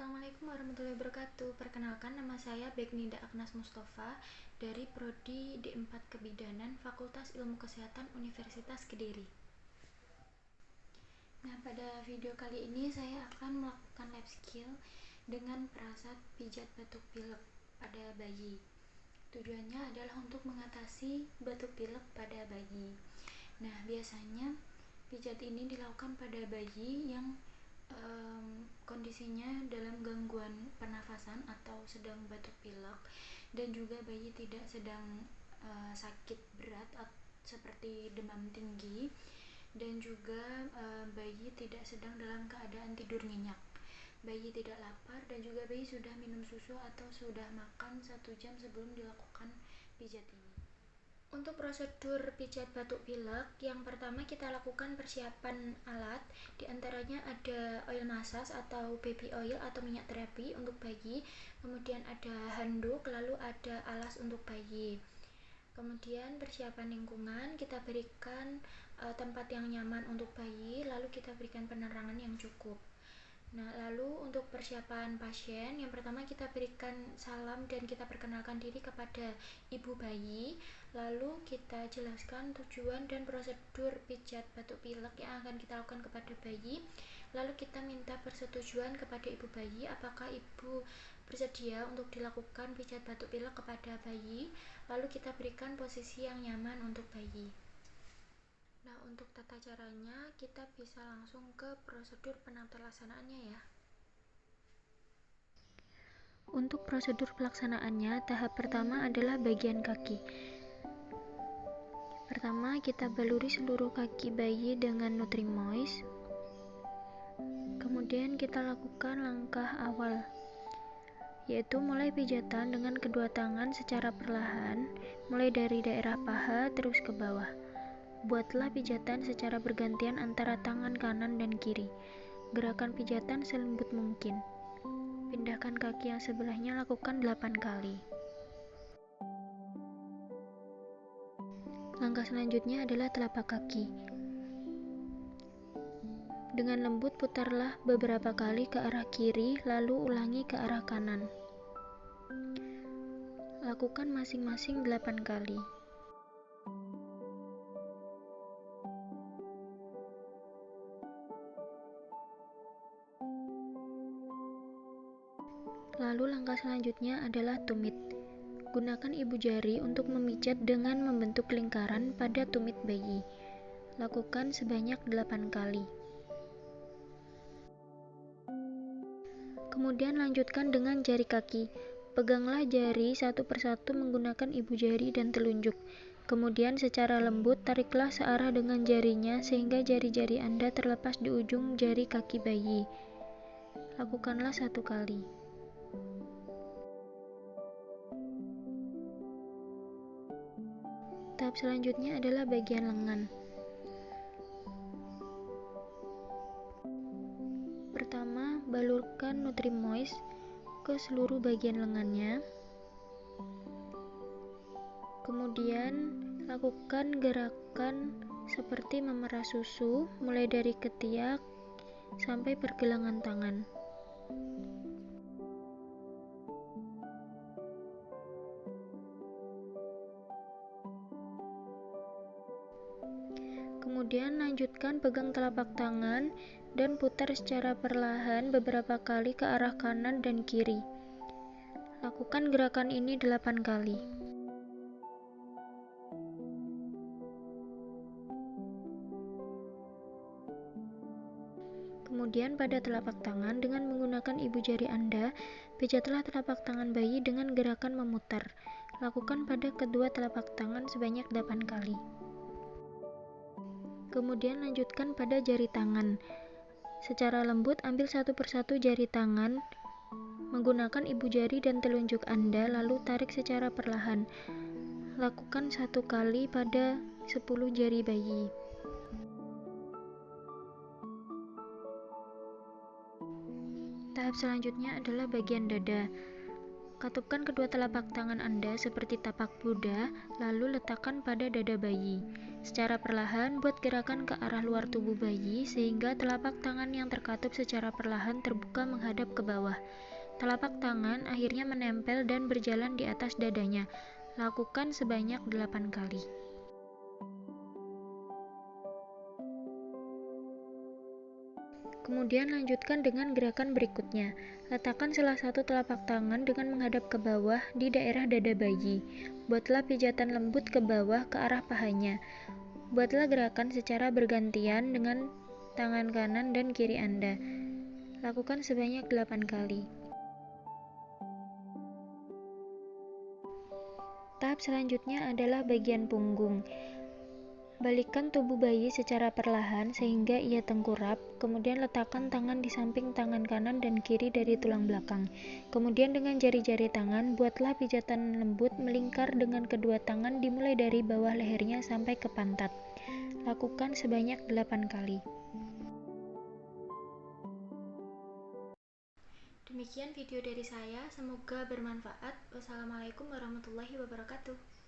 Assalamualaikum warahmatullahi wabarakatuh. Perkenalkan, nama saya Begninda Agnes Mustafa dari Prodi D4 Kebidanan Fakultas Ilmu Kesehatan Universitas Kediri. Nah, pada video kali ini saya akan melakukan lab skill dengan perasat pijat batuk pilek pada bayi. Tujuannya adalah untuk mengatasi batuk pilek pada bayi. Nah, biasanya pijat ini dilakukan pada bayi yang kondisinya dalam gangguan pernafasan atau sedang batuk pilek, dan juga bayi tidak sedang sakit berat seperti demam tinggi, dan juga bayi tidak sedang dalam keadaan tidur nyenyak, bayi tidak lapar, dan juga bayi sudah minum susu atau sudah makan 1 jam sebelum dilakukan pijat ini. Untuk prosedur pijat batuk pilek, yang pertama kita lakukan persiapan alat. Di antaranya ada oil massage atau baby oil atau minyak terapi untuk bayi, kemudian ada handuk, lalu ada alas untuk bayi. Kemudian persiapan lingkungan, kita berikan tempat yang nyaman untuk bayi, lalu kita berikan penerangan yang cukup. Nah, lalu untuk persiapan pasien, yang pertama kita berikan salam dan kita perkenalkan diri kepada ibu bayi, lalu kita jelaskan tujuan dan prosedur pijat batuk pilek yang akan kita lakukan kepada bayi, lalu kita minta persetujuan kepada ibu bayi apakah ibu bersedia untuk dilakukan pijat batuk pilek kepada bayi, lalu kita berikan posisi yang nyaman untuk bayi. Nah, untuk tata caranya kita bisa langsung ke prosedur penata laksanaannya ya. Untuk prosedur pelaksanaannya, tahap pertama adalah bagian kaki. Pertama, kita baluri seluruh kaki bayi dengan Nutrimoist. Kemudian kita lakukan langkah awal, yaitu mulai pijatan dengan kedua tangan secara perlahan, mulai dari daerah paha terus ke bawah. Buatlah pijatan secara bergantian antara tangan kanan dan kiri. Gerakan pijatan selembut mungkin. Pindahkan kaki yang sebelahnya, lakukan 8 kali. Langkah selanjutnya adalah telapak kaki. Dengan lembut putarlah beberapa kali ke arah kiri, lalu ulangi ke arah kanan. Lakukan masing-masing 8 kali. Lalu langkah selanjutnya adalah tumit. Gunakan ibu jari untuk memijat dengan membentuk lingkaran pada tumit bayi. Lakukan sebanyak 8 kali. Kemudian lanjutkan dengan jari kaki. Peganglah jari satu persatu menggunakan ibu jari dan telunjuk. Kemudian secara lembut tariklah searah dengan jarinya sehingga jari-jari Anda terlepas di ujung jari kaki bayi. Lakukanlah 1 kali. Tahap selanjutnya adalah bagian lengan. Pertama, balurkan Nutrimoist ke seluruh bagian lengannya. Kemudian, lakukan gerakan seperti memerah susu, mulai dari ketiak sampai pergelangan tangan. Kemudian lanjutkan pegang telapak tangan dan putar secara perlahan beberapa kali ke arah kanan dan kiri. Lakukan gerakan ini 8 kali. Kemudian pada telapak tangan dengan menggunakan ibu jari Anda, pijatlah telapak tangan bayi dengan gerakan memutar. Lakukan pada kedua telapak tangan sebanyak 8 kali. Kemudian lanjutkan pada jari tangan. Secara lembut ambil satu persatu jari tangan menggunakan ibu jari dan telunjuk Anda, lalu tarik secara perlahan. Lakukan 1 kali pada 10 jari bayi. Tahap selanjutnya adalah bagian dada. Katupkan kedua telapak tangan Anda seperti tapak Buddha, lalu letakkan pada dada bayi. Secara perlahan, buat gerakan ke arah luar tubuh bayi sehingga telapak tangan yang terkatup secara perlahan terbuka menghadap ke bawah. Telapak tangan akhirnya menempel dan berjalan di atas dadanya. Lakukan sebanyak 8 kali. Kemudian lanjutkan dengan gerakan berikutnya. Letakkan salah satu telapak tangan dengan menghadap ke bawah di daerah dada bayi. Buatlah pijatan lembut ke bawah ke arah pahanya. Buatlah gerakan secara bergantian dengan tangan kanan dan kiri Anda. Lakukan sebanyak 8 kali. Tahap selanjutnya adalah bagian punggung. Balikkan tubuh bayi secara perlahan sehingga ia tengkurap, kemudian letakkan tangan di samping tangan kanan dan kiri dari tulang belakang. Kemudian dengan jari-jari tangan, buatlah pijatan lembut melingkar dengan kedua tangan dimulai dari bawah lehernya sampai ke pantat. Lakukan sebanyak 8 kali. Demikian video dari saya, semoga bermanfaat. Wassalamualaikum warahmatullahi wabarakatuh.